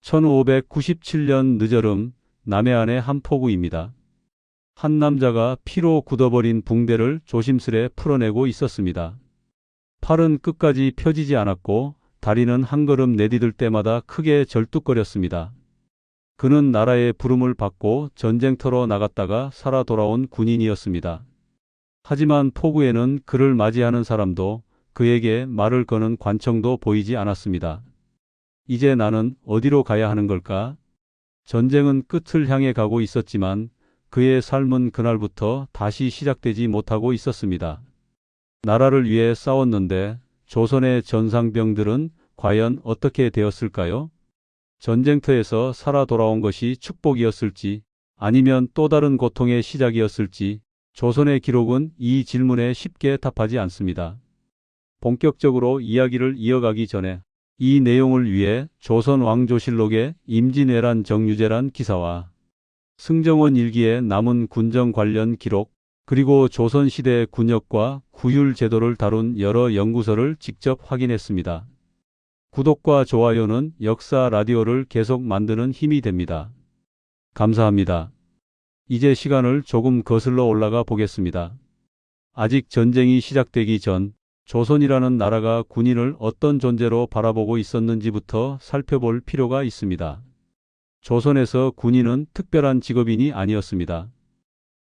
1597년 늦여름 남해안의 한 포구입니다. 한 남자가 피로 굳어버린 붕대를 조심스레 풀어내고 있었습니다. 팔은 끝까지 펴지지 않았고 다리는 한 걸음 내디딜 때마다 크게 절뚝거렸습니다. 그는 나라의 부름을 받고 전쟁터로 나갔다가 살아 돌아온 군인이었습니다. 하지만 포구에는 그를 맞이하는 사람도 그에게 말을 거는 관청도 보이지 않았습니다. 이제 나는 어디로 가야 하는 걸까? 전쟁은 끝을 향해 가고 있었지만 그의 삶은 그날부터 다시 시작되지 못하고 있었습니다. 나라를 위해 싸웠는데 조선의 전상병들은 과연 어떻게 되었을까요? 전쟁터에서 살아 돌아온 것이 축복이었을지 아니면 또 다른 고통의 시작이었을지 조선의 기록은 이 질문에 쉽게 답하지 않습니다. 본격적으로 이야기를 이어가기 전에 이 내용을 위해 조선 왕조실록의 임진왜란 정유재란 기사와 승정원 일기에 남은 군정 관련 기록, 그리고 조선시대 군역과 구율 제도를 다룬 여러 연구서를 직접 확인했습니다. 구독과 좋아요는 역사 라디오를 계속 만드는 힘이 됩니다. 감사합니다. 이제 시간을 조금 거슬러 올라가 보겠습니다. 아직 전쟁이 시작되기 전 조선이라는 나라가 군인을 어떤 존재로 바라보고 있었는지부터 살펴볼 필요가 있습니다. 조선에서 군인은 특별한 직업인이 아니었습니다.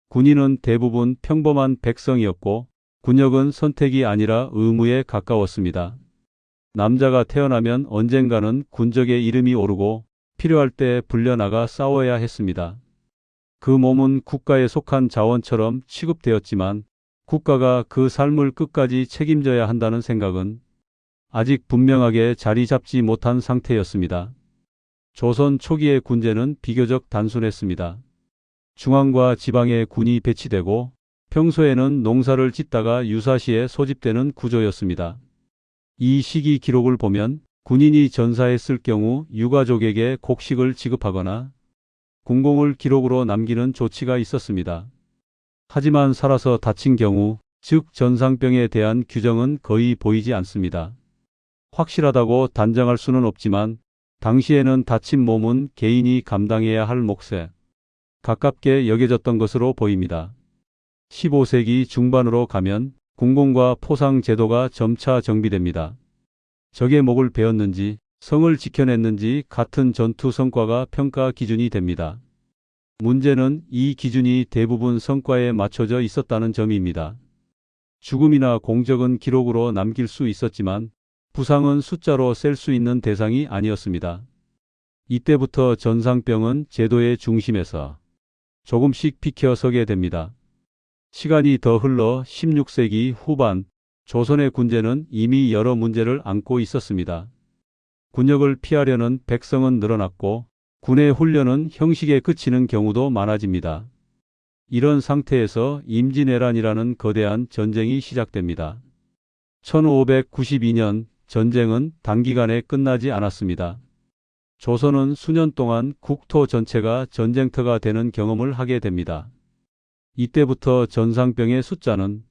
군인은 대부분 평범한 백성이었고 군역은 선택이 아니라 의무에 가까웠습니다. 남자가 태어나면 언젠가는 군적의 이름이 오르고 필요할 때 불려나가 싸워야 했습니다. 그 몸은 국가에 속한 자원처럼 취급되었지만 국가가 그 삶을 끝까지 책임져야 한다는 생각은 아직 분명하게 자리 잡지 못한 상태였습니다. 조선 초기의 군제는 비교적 단순했습니다. 중앙과 지방에 군이 배치되고 평소에는 농사를 짓다가 유사시에 소집되는 구조였습니다. 이 시기 기록을 보면 군인이 전사했을 경우 유가족에게 곡식을 지급하거나 군공을 기록으로 남기는 조치가 있었습니다. 하지만 살아서 다친 경우, 즉 전상병에 대한 규정은 거의 보이지 않습니다. 확실하다고 단정할 수는 없지만 당시에는 다친 몸은 개인이 감당해야 할 몫에 가깝게 여겨졌던 것으로 보입니다. 15세기 중반으로 가면 군공과 포상 제도가 점차 정비됩니다. 적의 목을 베었는지 성을 지켜냈는지 같은 전투 성과가 평가 기준이 됩니다. 문제는 이 기준이 대부분 성과에 맞춰져 있었다는 점입니다. 죽음이나 공적은 기록으로 남길 수 있었지만 부상은 숫자로 셀 수 있는 대상이 아니었습니다. 이때부터 전상병은 제도의 중심에서 조금씩 비켜서게 됩니다. 시간이 더 흘러 16세기 후반 조선의 군제는 이미 여러 문제를 안고 있었습니다. 군역을 피하려는 백성은 늘어났고 군의 훈련은 형식에 그치는 경우도 많아집니다. 이런 상태에서 임진왜란이라는 거대한 전쟁이 시작됩니다. 1592년 전쟁은 단기간에 끝나지 않았습니다. 조선은 수년 동안 국토 전체가 전쟁터가 되는 경험을 하게 됩니다. 이때부터 전상병의 숫자는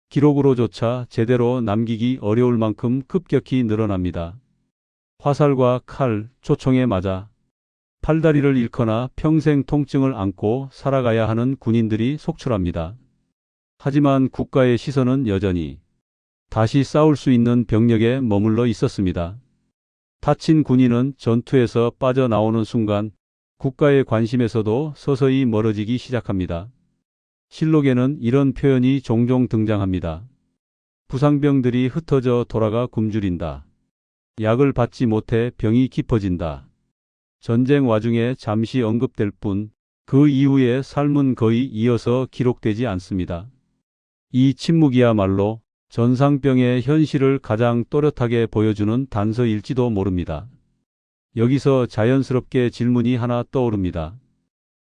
기록으로조차 제대로 남기기 어려울 만큼 급격히 늘어납니다. 화살과 칼, 초총에 맞아 팔다리를 잃거나 평생 통증을 안고 살아가야 하는 군인들이 속출합니다. 하지만 국가의 시선은 여전히 다시 싸울 수 있는 병력에 머물러 있었습니다. 다친 군인은 전투에서 빠져나오는 순간 국가의 관심에서도 서서히 멀어지기 시작합니다. 실록에는 이런 표현이 종종 등장합니다. 부상병들이 흩어져 돌아가 굶주린다. 약을 받지 못해 병이 깊어진다. 전쟁 와중에 잠시 언급될 뿐 그 이후의 삶은 거의 이어서 기록되지 않습니다. 이 침묵이야말로 전상병의 현실을 가장 또렷하게 보여주는 단서일지도 모릅니다. 여기서 자연스럽게 질문이 하나 떠오릅니다.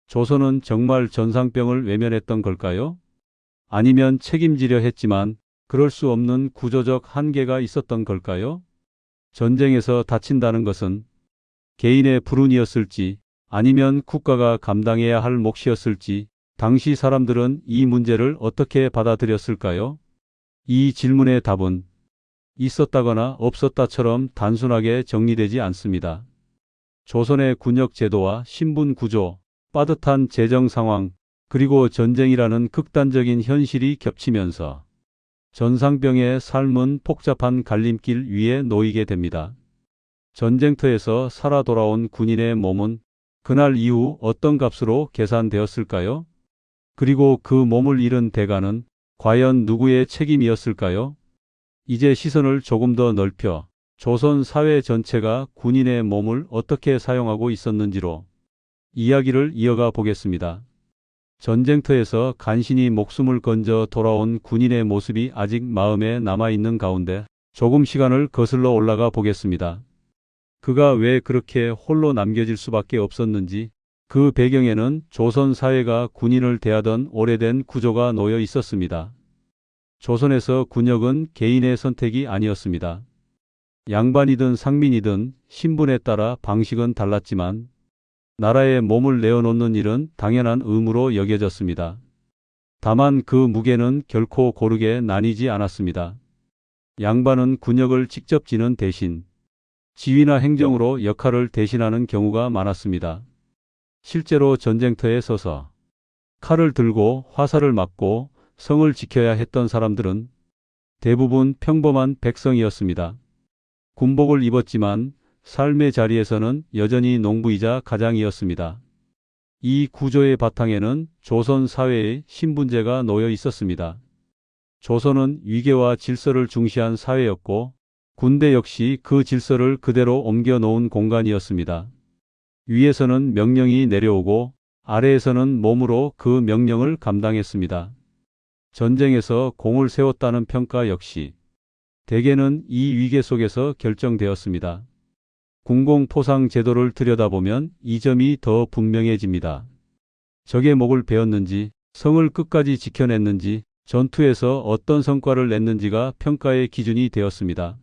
조선은 정말 전상병을 외면했던 걸까요? 아니면 책임지려 했지만 그럴 수 없는 구조적 한계가 있었던 걸까요? 전쟁에서 다친다는 것은 개인의 불운이었을지 아니면 국가가 감당해야 할 몫이었을지 당시 사람들은 이 문제를 어떻게 받아들였을까요? 이 질문의 답은 있었다거나 없었다처럼 단순하게 정리되지 않습니다. 조선의 군역 제도와 신분 구조, 빠듯한 재정 상황, 그리고 전쟁이라는 극단적인 현실이 겹치면서 전상병의 삶은 복잡한 갈림길 위에 놓이게 됩니다. 전쟁터에서 살아 돌아온 군인의 몸은 그날 이후 어떤 값으로 계산되었을까요? 그리고 그 몸을 잃은 대가는 과연 누구의 책임이었을까요? 이제 시선을 조금 더 넓혀 조선 사회 전체가 군인의 몸을 어떻게 사용하고 있었는지로 이야기를 이어가 보겠습니다. 전쟁터에서 간신히 목숨을 건져 돌아온 군인의 모습이 아직 마음에 남아있는 가운데 조금 시간을 거슬러 올라가 보겠습니다. 그가 왜 그렇게 홀로 남겨질 수밖에 없었는지, 그 배경에는 조선 사회가 군인을 대하던 오래된 구조가 놓여 있었습니다. 조선에서 군역은 개인의 선택이 아니었습니다. 양반이든 상민이든 신분에 따라 방식은 달랐지만 나라에 몸을 내어놓는 일은 당연한 의무로 여겨졌습니다. 다만 그 무게는 결코 고르게 나뉘지 않았습니다. 양반은 군역을 직접 지는 대신 지휘나 행정으로 역할을 대신하는 경우가 많았습니다. 실제로 전쟁터에 서서 칼을 들고 화살을 맞고 성을 지켜야 했던 사람들은 대부분 평범한 백성이었습니다. 군복을 입었지만 삶의 자리에서는 여전히 농부이자 가장이었습니다. 이 구조의 바탕에는 조선 사회의 신분제가 놓여 있었습니다. 조선은 위계와 질서를 중시한 사회였고 군대 역시 그 질서를 그대로 옮겨 놓은 공간이었습니다. 위에서는 명령이 내려오고 아래에서는 몸으로 그 명령을 감당했습니다. 전쟁에서 공을 세웠다는 평가 역시 대개는 이 위계 속에서 결정되었습니다. 군공포상 제도를 들여다보면 이 점이 더 분명해집니다. 적의 목을 베었는지, 성을 끝까지 지켜냈는지, 전투에서 어떤 성과를 냈는지가 평가의 기준이 되었습니다.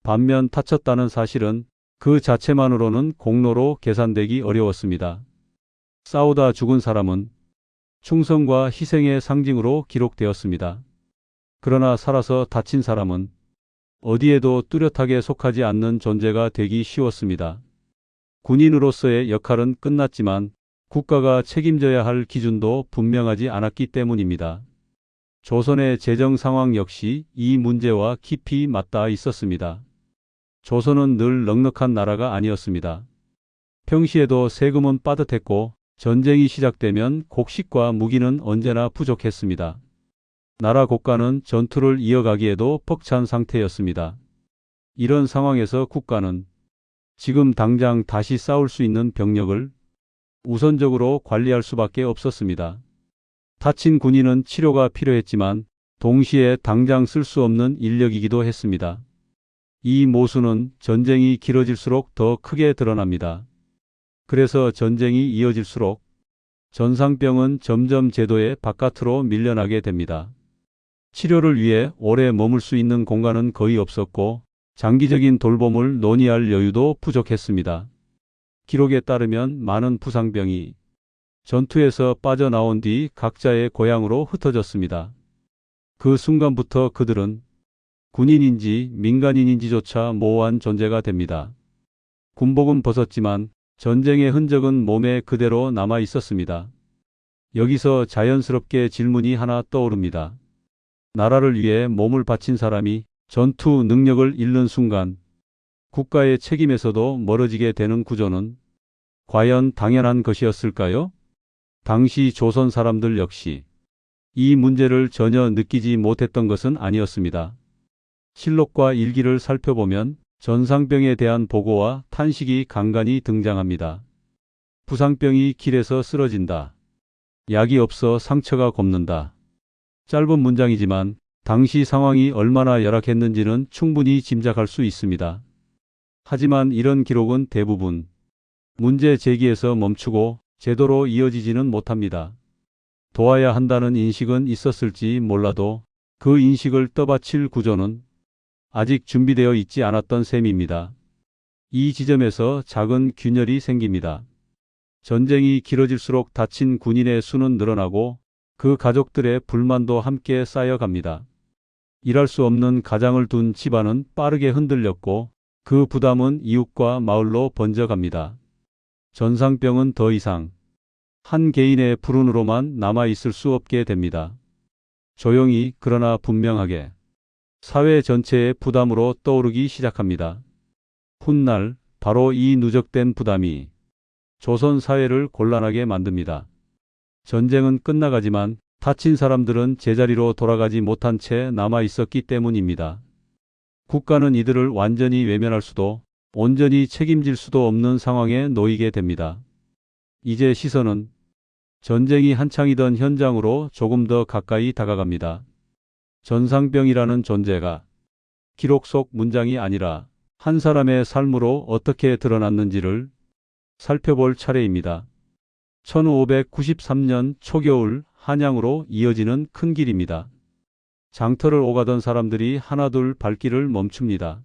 반면 다쳤다는 사실은 그 자체만으로는 공로로 계산되기 어려웠습니다. 싸우다 죽은 사람은 충성과 희생의 상징으로 기록되었습니다. 그러나 살아서 다친 사람은 어디에도 뚜렷하게 속하지 않는 존재가 되기 쉬웠습니다. 군인으로서의 역할은 끝났지만 국가가 책임져야 할 기준도 분명하지 않았기 때문입니다. 조선의 재정 상황 역시 이 문제와 깊이 맞닿아 있었습니다. 조선은 늘 넉넉한 나라가 아니었습니다. 평시에도 세금은 빠듯했고 전쟁이 시작되면 곡식과 무기는 언제나 부족했습니다. 나라 국가는 전투를 이어가기에도 벅찬 상태였습니다. 이런 상황에서 국가는 지금 당장 다시 싸울 수 있는 병력을 우선적으로 관리할 수밖에 없었습니다. 다친 군인은 치료가 필요했지만 동시에 당장 쓸 수 없는 인력이기도 했습니다. 이 모순은 전쟁이 길어질수록 더 크게 드러납니다. 그래서 전쟁이 이어질수록 전상병은 점점 제도의 바깥으로 밀려나게 됩니다. 치료를 위해 오래 머물 수 있는 공간은 거의 없었고 장기적인 돌봄을 논의할 여유도 부족했습니다. 기록에 따르면 많은 부상병이 전투에서 빠져나온 뒤 각자의 고향으로 흩어졌습니다. 그 순간부터 그들은 군인인지 민간인인지조차 모호한 존재가 됩니다. 군복은 벗었지만 전쟁의 흔적은 몸에 그대로 남아 있었습니다. 여기서 자연스럽게 질문이 하나 떠오릅니다. 나라를 위해 몸을 바친 사람이 전투 능력을 잃는 순간 국가의 책임에서도 멀어지게 되는 구조는 과연 당연한 것이었을까요? 당시 조선 사람들 역시 이 문제를 전혀 느끼지 못했던 것은 아니었습니다. 실록과 일기를 살펴보면 전상병에 대한 보고와 탄식이 간간히 등장합니다. 부상병이 길에서 쓰러진다. 약이 없어 상처가 곱는다. 짧은 문장이지만 당시 상황이 얼마나 열악했는지는 충분히 짐작할 수 있습니다. 하지만 이런 기록은 대부분 문제 제기에서 멈추고 제도로 이어지지는 못합니다. 도와야 한다는 인식은 있었을지 몰라도 그 인식을 떠받칠 구조는 아직 준비되어 있지 않았던 셈입니다. 이 지점에서 작은 균열이 생깁니다. 전쟁이 길어질수록 다친 군인의 수는 늘어나고 그 가족들의 불만도 함께 쌓여갑니다. 일할 수 없는 가장을 둔 집안은 빠르게 흔들렸고 그 부담은 이웃과 마을로 번져갑니다. 전상병은 더 이상 한 개인의 불운으로만 남아있을 수 없게 됩니다. 조용히 그러나 분명하게 사회 전체의 부담으로 떠오르기 시작합니다. 훗날 바로 이 누적된 부담이 조선 사회를 곤란하게 만듭니다. 전쟁은 끝나가지만 다친 사람들은 제자리로 돌아가지 못한 채 남아 있었기 때문입니다. 국가는 이들을 완전히 외면할 수도 온전히 책임질 수도 없는 상황에 놓이게 됩니다. 이제 시선은 전쟁이 한창이던 현장으로 조금 더 가까이 다가갑니다. 전상병이라는 존재가 기록 속 문장이 아니라 한 사람의 삶으로 어떻게 드러났는지를 살펴볼 차례입니다. 1593년 초겨울 한양으로 이어지는 큰 길입니다. 장터를 오가던 사람들이 하나둘 발길을 멈춥니다.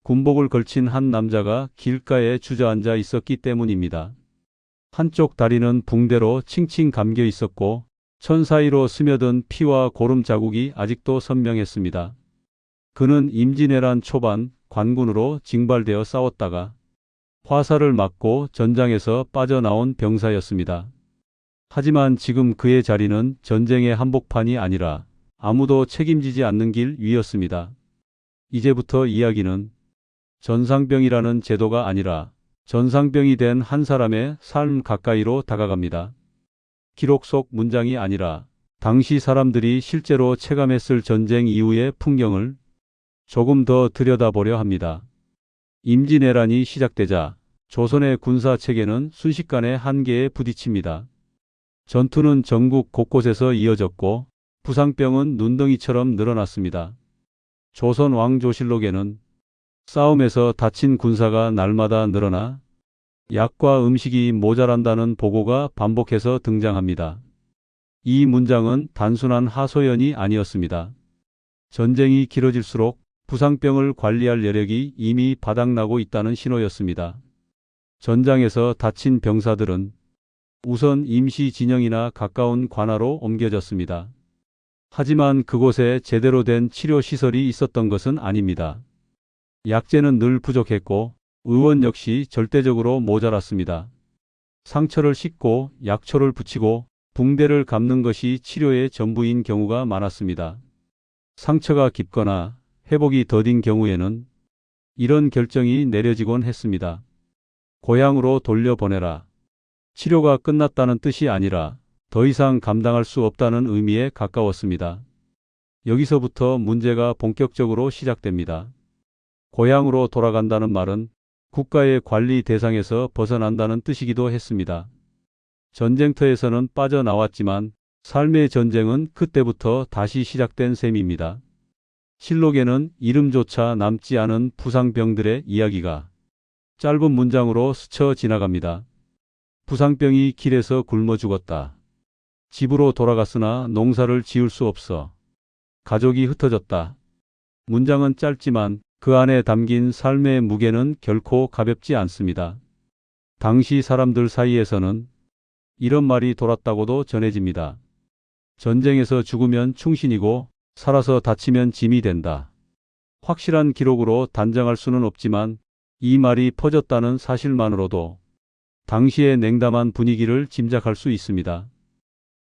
군복을 걸친 한 남자가 길가에 주저앉아 있었기 때문입니다. 한쪽 다리는 붕대로 칭칭 감겨 있었고 천 사이로 스며든 피와 고름 자국이 아직도 선명했습니다. 그는 임진왜란 초반 관군으로 징발되어 싸웠다가 화살을 맞고 전장에서 빠져나온 병사였습니다. 하지만 지금 그의 자리는 전쟁의 한복판이 아니라 아무도 책임지지 않는 길 위였습니다. 이제부터 이야기는 전상병이라는 제도가 아니라 전상병이 된 한 사람의 삶 가까이로 다가갑니다. 기록 속 문장이 아니라 당시 사람들이 실제로 체감했을 전쟁 이후의 풍경을 조금 더 들여다보려 합니다. 임진왜란이 시작되자 조선의 군사 체계는 순식간에 한계에 부딪힙니다. 전투는 전국 곳곳에서 이어졌고 부상병은 눈덩이처럼 늘어났습니다. 조선 왕조실록에는 싸움에서 다친 군사가 날마다 늘어나 약과 음식이 모자란다는 보고가 반복해서 등장합니다. 이 문장은 단순한 하소연이 아니었습니다. 전쟁이 길어질수록 부상병을 관리할 여력이 이미 바닥나고 있다는 신호였습니다. 전장에서 다친 병사들은 우선 임시 진영이나 가까운 관하로 옮겨졌습니다. 하지만 그곳에 제대로 된 치료 시설이 있었던 것은 아닙니다. 약재는 늘 부족했고 의원 역시 절대적으로 모자랐습니다. 상처를 씻고 약초를 붙이고 붕대를 감는 것이 치료의 전부인 경우가 많았습니다. 상처가 깊거나 회복이 더딘 경우에는 이런 결정이 내려지곤 했습니다. 고향으로 돌려보내라. 치료가 끝났다는 뜻이 아니라 더 이상 감당할 수 없다는 의미에 가까웠습니다. 여기서부터 문제가 본격적으로 시작됩니다. 고향으로 돌아간다는 말은 국가의 관리 대상에서 벗어난다는 뜻이기도 했습니다. 전쟁터에서는 빠져나왔지만 삶의 전쟁은 그때부터 다시 시작된 셈입니다. 실록에는 이름조차 남지 않은 부상병들의 이야기가 짧은 문장으로 스쳐 지나갑니다. 부상병이 길에서 굶어 죽었다. 집으로 돌아갔으나 농사를 지을 수 없어. 가족이 흩어졌다. 문장은 짧지만 그 안에 담긴 삶의 무게는 결코 가볍지 않습니다. 당시 사람들 사이에서는 이런 말이 돌았다고도 전해집니다. 전쟁에서 죽으면 충신이고 살아서 다치면 짐이 된다. 확실한 기록으로 단정할 수는 없지만 이 말이 퍼졌다는 사실만으로도 당시의 냉담한 분위기를 짐작할 수 있습니다.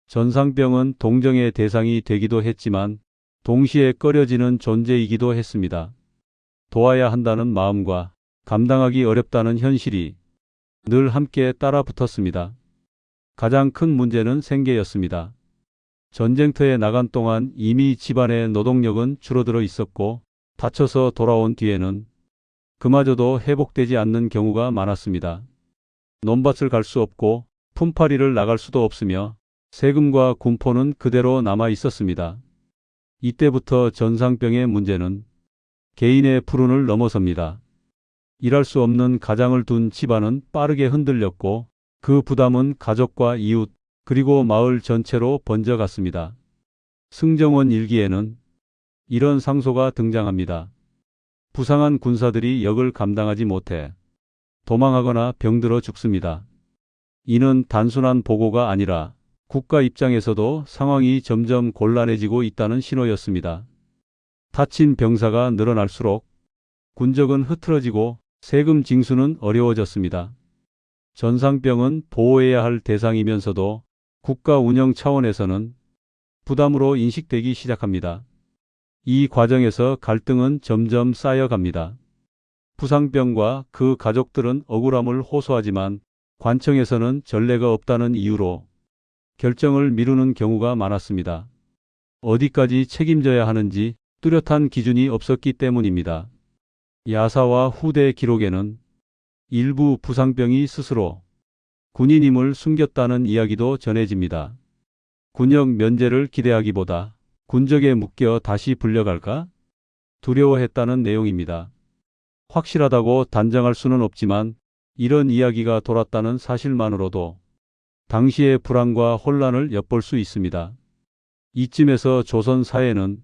전상병은 동정의 대상이 되기도 했지만 동시에 꺼려지는 존재이기도 했습니다. 도와야 한다는 마음과 감당하기 어렵다는 현실이 늘 함께 따라 붙었습니다. 가장 큰 문제는 생계였습니다. 전쟁터에 나간 동안 이미 집안의 노동력은 줄어들어 있었고 다쳐서 돌아온 뒤에는 그마저도 회복되지 않는 경우가 많았습니다. 논밭을 갈 수 없고 품팔이를 나갈 수도 없으며 세금과 군포는 그대로 남아 있었습니다. 이때부터 전상병의 문제는 개인의 불운을 넘어섭니다. 일할 수 없는 가장을 둔 집안은 빠르게 흔들렸고 그 부담은 가족과 이웃 그리고 마을 전체로 번져갔습니다. 승정원 일기에는 이런 상소가 등장합니다. 부상한 군사들이 역을 감당하지 못해 도망하거나 병들어 죽습니다. 이는 단순한 보고가 아니라 국가 입장에서도 상황이 점점 곤란해지고 있다는 신호였습니다. 다친 병사가 늘어날수록 군적은 흐트러지고 세금 징수는 어려워졌습니다. 전상병은 보호해야 할 대상이면서도 국가 운영 차원에서는 부담으로 인식되기 시작합니다. 이 과정에서 갈등은 점점 쌓여갑니다. 부상병과 그 가족들은 억울함을 호소하지만 관청에서는 전례가 없다는 이유로 결정을 미루는 경우가 많았습니다. 어디까지 책임져야 하는지 뚜렷한 기준이 없었기 때문입니다. 야사와 후대 기록에는 일부 부상병이 스스로 군인임을 숨겼다는 이야기도 전해집니다. 군역 면제를 기대하기보다 군적에 묶여 다시 불려갈까 두려워했다는 내용입니다. 확실하다고 단정할 수는 없지만 이런 이야기가 돌았다는 사실만으로도 당시의 불안과 혼란을 엿볼 수 있습니다. 이쯤에서 조선 사회는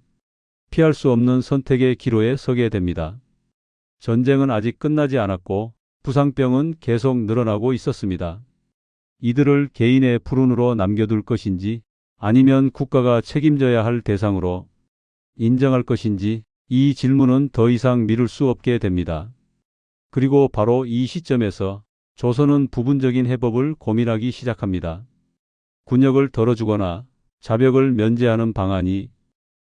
피할 수 없는 선택의 기로에 서게 됩니다. 전쟁은 아직 끝나지 않았고 부상병은 계속 늘어나고 있었습니다. 이들을 개인의 불운으로 남겨둘 것인지 아니면 국가가 책임져야 할 대상으로 인정할 것인지 이 질문은 더 이상 미룰 수 없게 됩니다. 그리고 바로 이 시점에서 조선은 부분적인 해법을 고민하기 시작합니다. 군역을 덜어주거나 자벽을 면제하는 방안이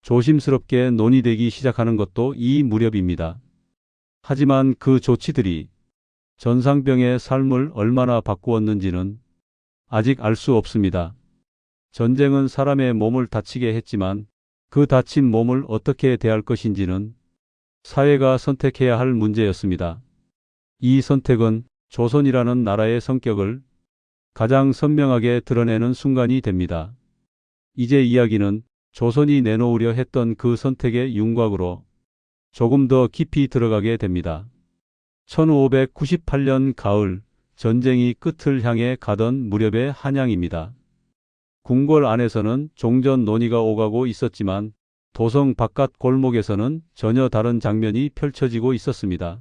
조심스럽게 논의되기 시작하는 것도 이 무렵입니다. 하지만 그 조치들이 전상병의 삶을 얼마나 바꾸었는지는 아직 알 수 없습니다. 전쟁은 사람의 몸을 다치게 했지만 그 다친 몸을 어떻게 대할 것인지는 사회가 선택해야 할 문제였습니다. 이 선택은 조선이라는 나라의 성격을 가장 선명하게 드러내는 순간이 됩니다. 이제 이야기는 조선이 내놓으려 했던 그 선택의 윤곽으로 조금 더 깊이 들어가게 됩니다. 1598년 가을, 전쟁이 끝을 향해 가던 무렵의 한양입니다. 궁궐 안에서는 종전 논의가 오가고 있었지만 도성 바깥 골목에서는 전혀 다른 장면이 펼쳐지고 있었습니다.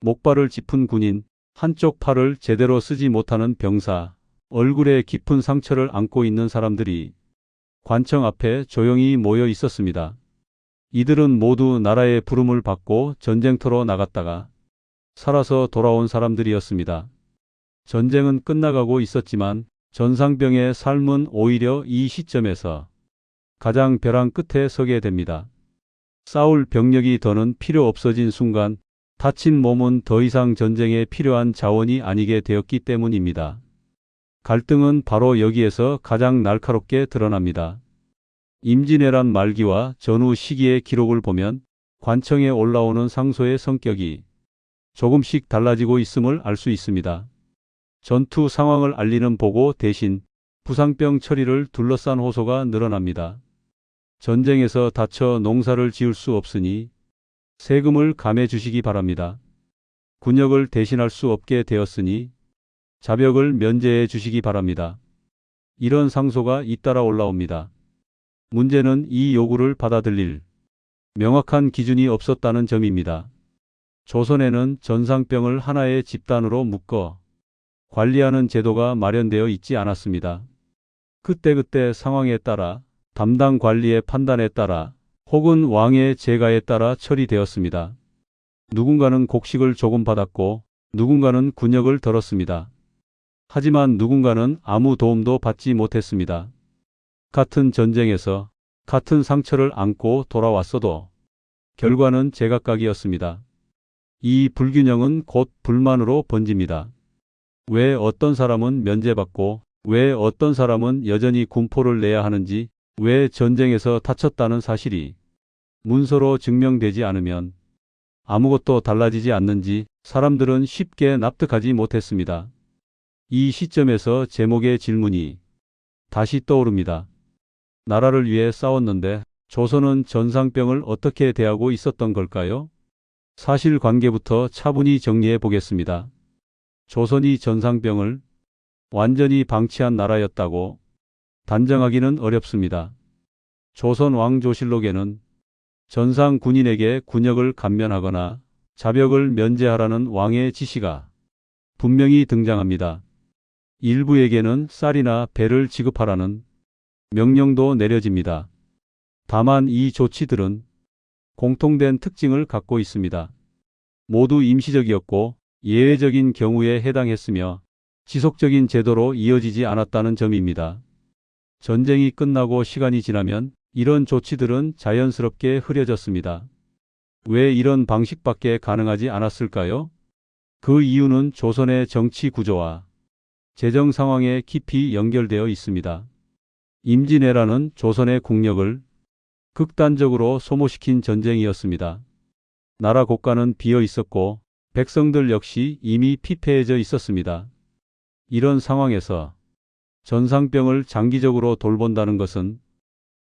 목발을 짚은 군인, 한쪽 팔을 제대로 쓰지 못하는 병사, 얼굴에 깊은 상처를 안고 있는 사람들이 관청 앞에 조용히 모여 있었습니다. 이들은 모두 나라의 부름을 받고 전쟁터로 나갔다가 살아서 돌아온 사람들이었습니다. 전쟁은 끝나가고 있었지만 전상병의 삶은 오히려 이 시점에서 가장 벼랑 끝에 서게 됩니다. 싸울 병력이 더는 필요 없어진 순간 다친 몸은 더 이상 전쟁에 필요한 자원이 아니게 되었기 때문입니다. 갈등은 바로 여기에서 가장 날카롭게 드러납니다. 임진왜란 말기와 전후 시기의 기록을 보면 관청에 올라오는 상소의 성격이 조금씩 달라지고 있음을 알 수 있습니다. 전투 상황을 알리는 보고 대신 부상병 처리를 둘러싼 호소가 늘어납니다. 전쟁에서 다쳐 농사를 지을 수 없으니 세금을 감해 주시기 바랍니다. 군역을 대신할 수 없게 되었으니 자벽을 면제해 주시기 바랍니다. 이런 상소가 잇따라 올라옵니다. 문제는 이 요구를 받아들일 명확한 기준이 없었다는 점입니다. 조선에는 전상병을 하나의 집단으로 묶어 관리하는 제도가 마련되어 있지 않았습니다. 그때그때 상황에 따라 담당 관리의 판단에 따라 혹은 왕의 제가에 따라 처리되었습니다. 누군가는 곡식을 조금 받았고 누군가는 군역을 덜었습니다. 하지만 누군가는 아무 도움도 받지 못했습니다. 같은 전쟁에서 같은 상처를 안고 돌아왔어도 결과는 제각각이었습니다. 이 불균형은 곧 불만으로 번집니다. 왜 어떤 사람은 면제받고 왜 어떤 사람은 여전히 군포를 내야 하는지, 왜 전쟁에서 다쳤다는 사실이 문서로 증명되지 않으면 아무것도 달라지지 않는지 사람들은 쉽게 납득하지 못했습니다. 이 시점에서 제목의 질문이 다시 떠오릅니다. 나라를 위해 싸웠는데 조선은 전상병을 어떻게 대하고 있었던 걸까요? 사실관계부터 차분히 정리해 보겠습니다. 조선이 전상병을 완전히 방치한 나라였다고 단정하기는 어렵습니다. 조선 왕조실록에는 전상 군인에게 군역을 감면하거나 자벽을 면제하라는 왕의 지시가 분명히 등장합니다. 일부에게는 쌀이나 배를 지급하라는 명령도 내려집니다. 다만 이 조치들은 공통된 특징을 갖고 있습니다. 모두 임시적이었고 예외적인 경우에 해당했으며 지속적인 제도로 이어지지 않았다는 점입니다. 전쟁이 끝나고 시간이 지나면 이런 조치들은 자연스럽게 흐려졌습니다. 왜 이런 방식밖에 가능하지 않았을까요? 그 이유는 조선의 정치 구조와 재정 상황에 깊이 연결되어 있습니다. 임진왜란은 조선의 국력을 극단적으로 소모시킨 전쟁이었습니다. 나라 국가는 비어 있었고 백성들 역시 이미 피폐해져 있었습니다. 이런 상황에서 전상병을 장기적으로 돌본다는 것은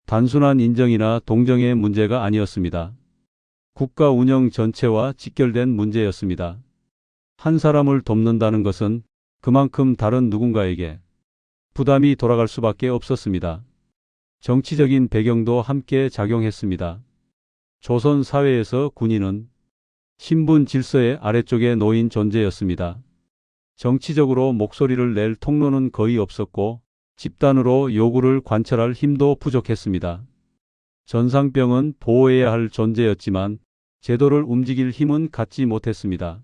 단순한 인정이나 동정의 문제가 아니었습니다. 국가 운영 전체와 직결된 문제였습니다. 한 사람을 돕는다는 것은 그만큼 다른 누군가에게 부담이 돌아갈 수밖에 없었습니다. 정치적인 배경도 함께 작용했습니다. 조선 사회에서 군인은 신분 질서의 아래쪽에 놓인 존재였습니다. 정치적으로 목소리를 낼 통로는 거의 없었고 집단으로 요구를 관철할 힘도 부족했습니다. 전상병은 보호해야 할 존재였지만 제도를 움직일 힘은 갖지 못했습니다.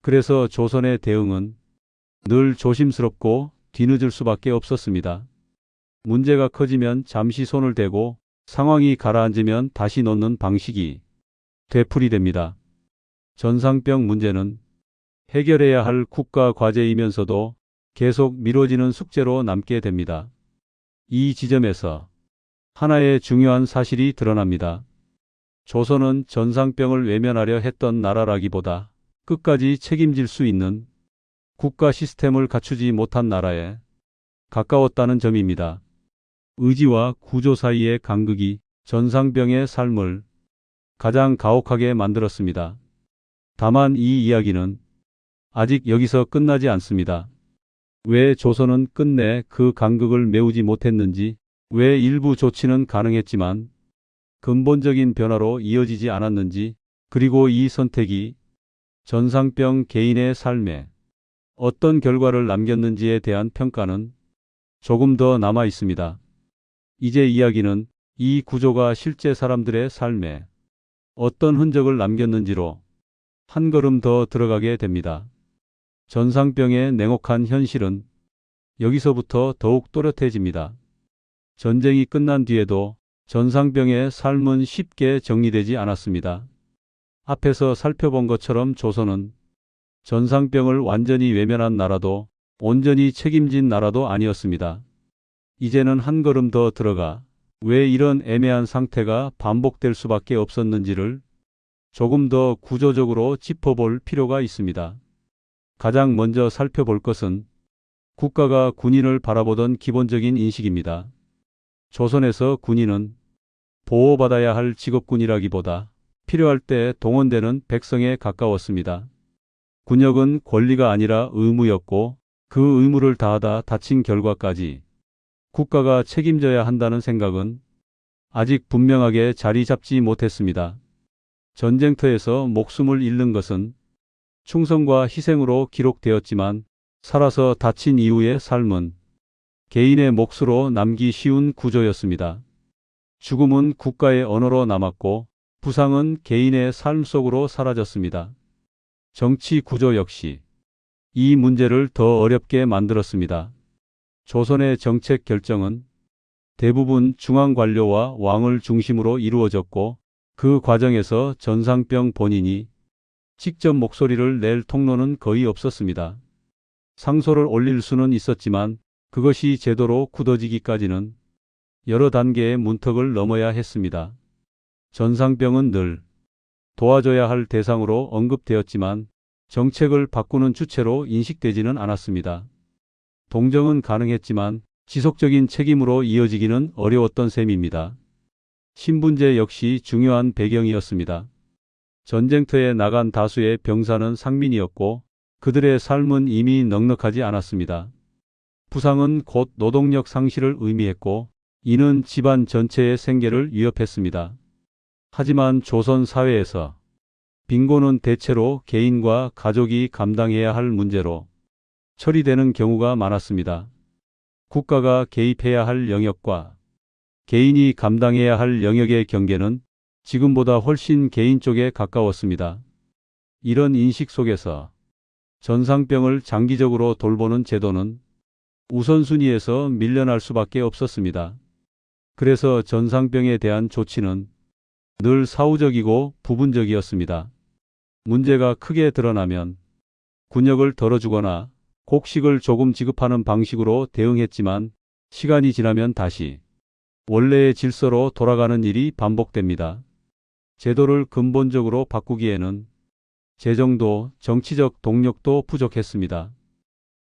그래서 조선의 대응은 늘 조심스럽고 뒤늦을 수밖에 없었습니다. 문제가 커지면 잠시 손을 대고 상황이 가라앉으면 다시 놓는 방식이 되풀이됩니다. 전상병 문제는 해결해야 할 국가 과제이면서도 계속 미뤄지는 숙제로 남게 됩니다. 이 지점에서 하나의 중요한 사실이 드러납니다. 조선은 전상병을 외면하려 했던 나라라기보다 끝까지 책임질 수 있는 국가 시스템을 갖추지 못한 나라에 가까웠다는 점입니다. 의지와 구조 사이의 간극이 전상병의 삶을 가장 가혹하게 만들었습니다. 다만 이 이야기는 아직 여기서 끝나지 않습니다. 왜 조선은 끝내 그 간극을 메우지 못했는지, 왜 일부 조치는 가능했지만 근본적인 변화로 이어지지 않았는지, 그리고 이 선택이 전상병 개인의 삶에 어떤 결과를 남겼는지에 대한 평가는 조금 더 남아 있습니다. 이제 이야기는 이 구조가 실제 사람들의 삶에 어떤 흔적을 남겼는지로 한 걸음 더 들어가게 됩니다. 전상병의 냉혹한 현실은 여기서부터 더욱 또렷해집니다. 전쟁이 끝난 뒤에도 전상병의 삶은 쉽게 정리되지 않았습니다. 앞에서 살펴본 것처럼 조선은 전상병을 완전히 외면한 나라도 온전히 책임진 나라도 아니었습니다. 이제는 한 걸음 더 들어가 왜 이런 애매한 상태가 반복될 수밖에 없었는지를 조금 더 구조적으로 짚어볼 필요가 있습니다. 가장 먼저 살펴볼 것은 국가가 군인을 바라보던 기본적인 인식입니다. 조선에서 군인은 보호받아야 할 직업군이라기보다 필요할 때 동원되는 백성에 가까웠습니다. 군역은 권리가 아니라 의무였고 그 의무를 다하다 다친 결과까지 국가가 책임져야 한다는 생각은 아직 분명하게 자리 잡지 못했습니다. 전쟁터에서 목숨을 잃는 것은 충성과 희생으로 기록되었지만 살아서 다친 이후의 삶은 개인의 몫으로 남기 쉬운 구조였습니다. 죽음은 국가의 언어로 남았고 부상은 개인의 삶 속으로 사라졌습니다. 정치 구조 역시 이 문제를 더 어렵게 만들었습니다. 조선의 정책 결정은 대부분 중앙 관료와 왕을 중심으로 이루어졌고 그 과정에서 전상병 본인이 직접 목소리를 낼 통로는 거의 없었습니다. 상소를 올릴 수는 있었지만 그것이 제도로 굳어지기까지는 여러 단계의 문턱을 넘어야 했습니다. 전상병은 늘 도와줘야 할 대상으로 언급되었지만 정책을 바꾸는 주체로 인식되지는 않았습니다. 동정은 가능했지만 지속적인 책임으로 이어지기는 어려웠던 셈입니다. 신분제 역시 중요한 배경이었습니다. 전쟁터에 나간 다수의 병사는 상민이었고 그들의 삶은 이미 넉넉하지 않았습니다. 부상은 곧 노동력 상실을 의미했고 이는 집안 전체의 생계를 위협했습니다. 하지만 조선 사회에서 빈곤은 대체로 개인과 가족이 감당해야 할 문제로 처리되는 경우가 많았습니다. 국가가 개입해야 할 영역과 개인이 감당해야 할 영역의 경계는 지금보다 훨씬 개인 쪽에 가까웠습니다. 이런 인식 속에서 전상병을 장기적으로 돌보는 제도는 우선순위에서 밀려날 수밖에 없었습니다. 그래서 전상병에 대한 조치는 늘 사후적이고 부분적이었습니다. 문제가 크게 드러나면 군역을 덜어주거나 곡식을 조금 지급하는 방식으로 대응했지만 시간이 지나면 다시 원래의 질서로 돌아가는 일이 반복됩니다. 제도를 근본적으로 바꾸기에는 재정도 정치적 동력도 부족했습니다.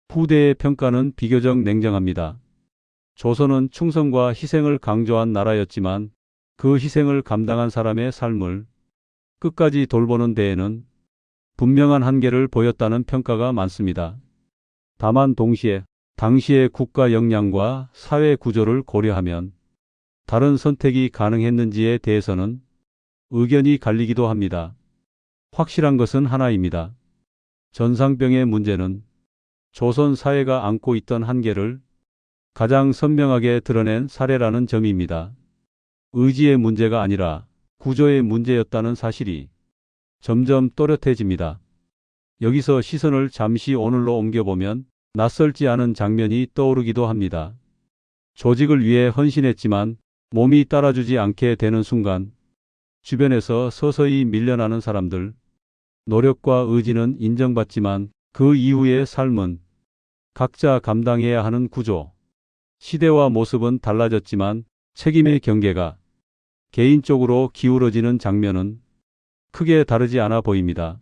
후대의 평가는 비교적 냉정합니다. 조선은 충성과 희생을 강조한 나라였지만 그 희생을 감당한 사람의 삶을 끝까지 돌보는 데에는 분명한 한계를 보였다는 평가가 많습니다. 다만 동시에 당시의 국가 역량과 사회 구조를 고려하면 다른 선택이 가능했는지에 대해서는 의견이 갈리기도 합니다. 확실한 것은 하나입니다. 전상병의 문제는 조선 사회가 안고 있던 한계를 가장 선명하게 드러낸 사례라는 점입니다. 의지의 문제가 아니라 구조의 문제였다는 사실이 점점 또렷해집니다. 여기서 시선을 잠시 오늘로 옮겨보면 낯설지 않은 장면이 떠오르기도 합니다. 조직을 위해 헌신했지만 몸이 따라주지 않게 되는 순간 주변에서 서서히 밀려나는 사람들, 노력과 의지는 인정받지만 그 이후의 삶은 각자 감당해야 하는 구조, 시대와 모습은 달라졌지만 책임의 경계가 개인적으로 기울어지는 장면은 크게 다르지 않아 보입니다.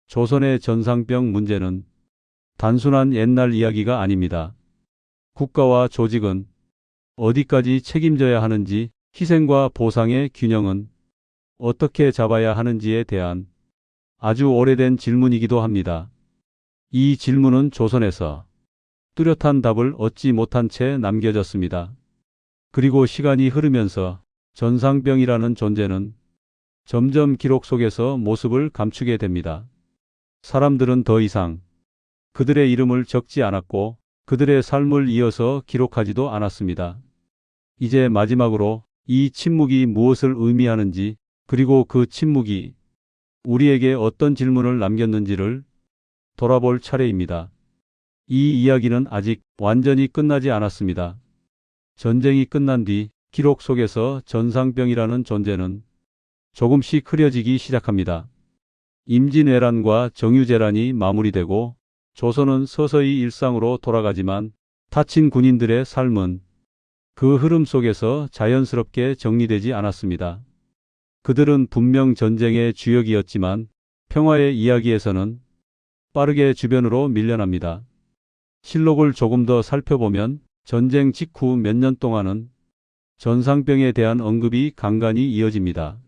조선의 전상병 문제는 단순한 옛날 이야기가 아닙니다. 국가와 조직은 어디까지 책임져야 하는지, 희생과 보상의 균형은 어떻게 잡아야 하는지에 대한 아주 오래된 질문이기도 합니다. 이 질문은 조선에서 뚜렷한 답을 얻지 못한 채 남겨졌습니다. 그리고 시간이 흐르면서 전상병이라는 존재는 점점 기록 속에서 모습을 감추게 됩니다. 사람들은 더 이상 그들의 이름을 적지 않았고 그들의 삶을 이어서 기록하지도 않았습니다. 이제 마지막으로 이 침묵이 무엇을 의미하는지, 그리고 그 침묵이 우리에게 어떤 질문을 남겼는지를 돌아볼 차례입니다. 이 이야기는 아직 완전히 끝나지 않았습니다. 전쟁이 끝난 뒤 기록 속에서 전상병이라는 존재는 조금씩 흐려지기 시작합니다. 임진왜란과 정유재란이 마무리되고 조선은 서서히 일상으로 돌아가지만 다친 군인들의 삶은 그 흐름 속에서 자연스럽게 정리되지 않았습니다. 그들은 분명 전쟁의 주역이었지만 평화의 이야기에서는 빠르게 주변으로 밀려납니다. 실록을 조금 더 살펴보면 전쟁 직후 몇 년 동안은 전상병에 대한 언급이 간간히 이어집니다.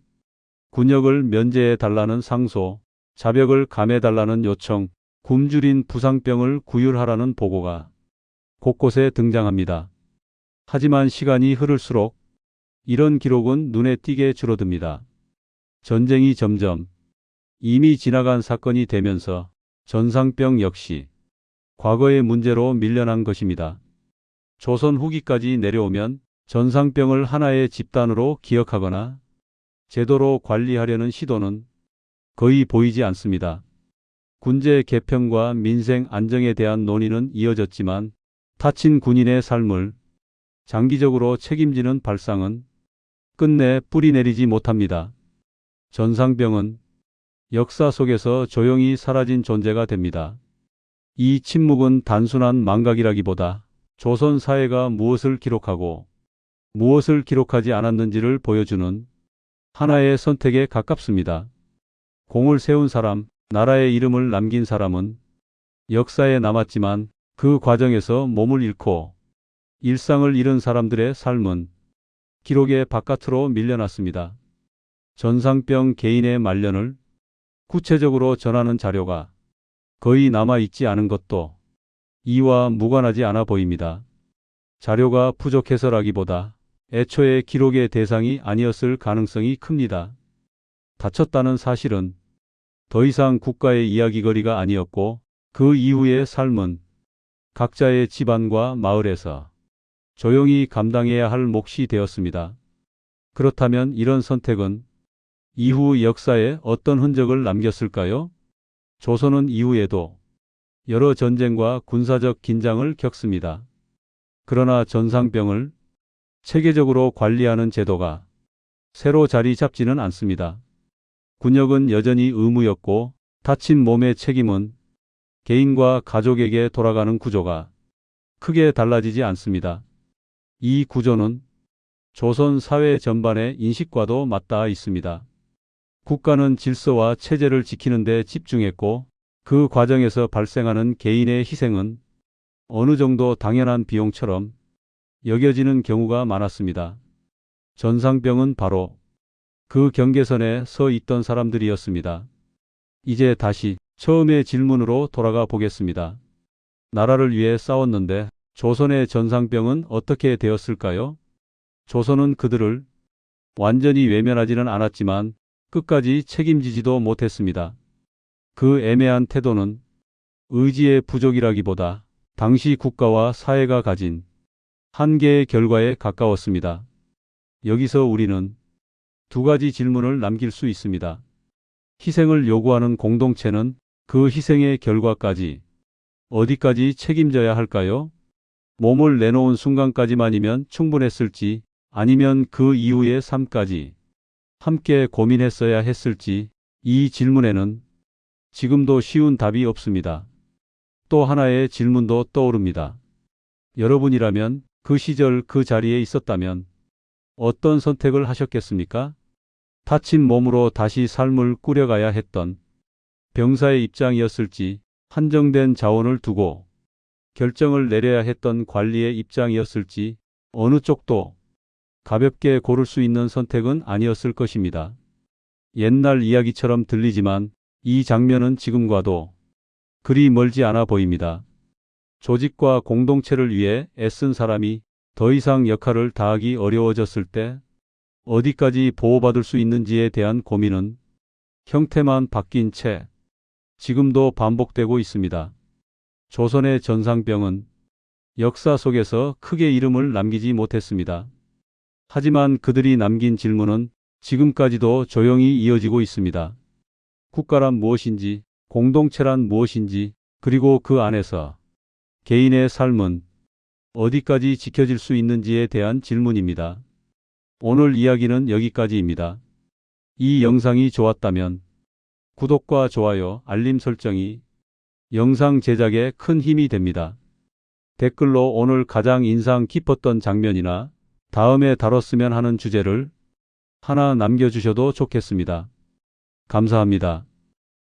군역을 면제해달라는 상소, 자벽을 감해달라는 요청, 굶주린 부상병을 구휼하라는 보고가 곳곳에 등장합니다. 하지만 시간이 흐를수록 이런 기록은 눈에 띄게 줄어듭니다. 전쟁이 점점 이미 지나간 사건이 되면서 전상병 역시 과거의 문제로 밀려난 것입니다. 조선 후기까지 내려오면 전상병을 하나의 집단으로 기억하거나 제도로 관리하려는 시도는 거의 보이지 않습니다. 군제 개편과 민생 안정에 대한 논의는 이어졌지만 다친 군인의 삶을 장기적으로 책임지는 발상은 끝내 뿌리내리지 못합니다. 전상병은 역사 속에서 조용히 사라진 존재가 됩니다. 이 침묵은 단순한 망각이라기보다 조선 사회가 무엇을 기록하고 무엇을 기록하지 않았는지를 보여주는 하나의 선택에 가깝습니다. 공을 세운 사람, 나라의 이름을 남긴 사람은 역사에 남았지만 그 과정에서 몸을 잃고 일상을 잃은 사람들의 삶은 기록의 바깥으로 밀려났습니다. 전상병 개인의 말년을 구체적으로 전하는 자료가 거의 남아있지 않은 것도 이와 무관하지 않아 보입니다. 자료가 부족해서라기보다 애초에 기록의 대상이 아니었을 가능성이 큽니다. 다쳤다는 사실은 더 이상 국가의 이야기거리가 아니었고 그 이후의 삶은 각자의 집안과 마을에서 조용히 감당해야 할 몫이 되었습니다. 그렇다면 이런 선택은 이후 역사에 어떤 흔적을 남겼을까요? 조선은 이후에도 여러 전쟁과 군사적 긴장을 겪습니다. 그러나 전상병을 체계적으로 관리하는 제도가 새로 자리 잡지는 않습니다. 군역은 여전히 의무였고 다친 몸의 책임은 개인과 가족에게 돌아가는 구조가 크게 달라지지 않습니다. 이 구조는 조선 사회 전반의 인식과도 맞닿아 있습니다. 국가는 질서와 체제를 지키는 데 집중했고 그 과정에서 발생하는 개인의 희생은 어느 정도 당연한 비용처럼 여겨지는 경우가 많았습니다. 전상병은 바로 그 경계선에 서 있던 사람들이었습니다. 이제 다시 처음의 질문으로 돌아가 보겠습니다. 나라를 위해 싸웠는데 조선의 전상병은 어떻게 되었을까요? 조선은 그들을 완전히 외면하지는 않았지만 끝까지 책임지지도 못했습니다. 그 애매한 태도는 의지의 부족이라기보다 당시 국가와 사회가 가진 한계의 결과에 가까웠습니다. 여기서 우리는 두 가지 질문을 남길 수 있습니다. 희생을 요구하는 공동체는 그 희생의 결과까지 어디까지 책임져야 할까요? 몸을 내놓은 순간까지만이면 충분했을지 아니면 그 이후의 삶까지 함께 고민했어야 했을지 이 질문에는 지금도 쉬운 답이 없습니다. 또 하나의 질문도 떠오릅니다. 여러분이라면 그 시절 그 자리에 있었다면 어떤 선택을 하셨겠습니까? 다친 몸으로 다시 삶을 꾸려가야 했던 병사의 입장이었을지 한정된 자원을 두고 결정을 내려야 했던 관리의 입장이었을지 어느 쪽도 가볍게 고를 수 있는 선택은 아니었을 것입니다. 옛날 이야기처럼 들리지만 이 장면은 지금과도 그리 멀지 않아 보입니다. 조직과 공동체를 위해 애쓴 사람이 더 이상 역할을 다하기 어려워졌을 때 어디까지 보호받을 수 있는지에 대한 고민은 형태만 바뀐 채 지금도 반복되고 있습니다. 조선의 전상병은 역사 속에서 크게 이름을 남기지 못했습니다. 하지만 그들이 남긴 질문은 지금까지도 조용히 이어지고 있습니다. 국가란 무엇인지, 공동체란 무엇인지, 그리고 그 안에서 개인의 삶은 어디까지 지켜질 수 있는지에 대한 질문입니다. 오늘 이야기는 여기까지입니다. 이 영상이 좋았다면 구독과 좋아요, 알림 설정이 영상 제작에 큰 힘이 됩니다. 댓글로 오늘 가장 인상 깊었던 장면이나 다음에 다뤘으면 하는 주제를 하나 남겨주셔도 좋겠습니다. 감사합니다.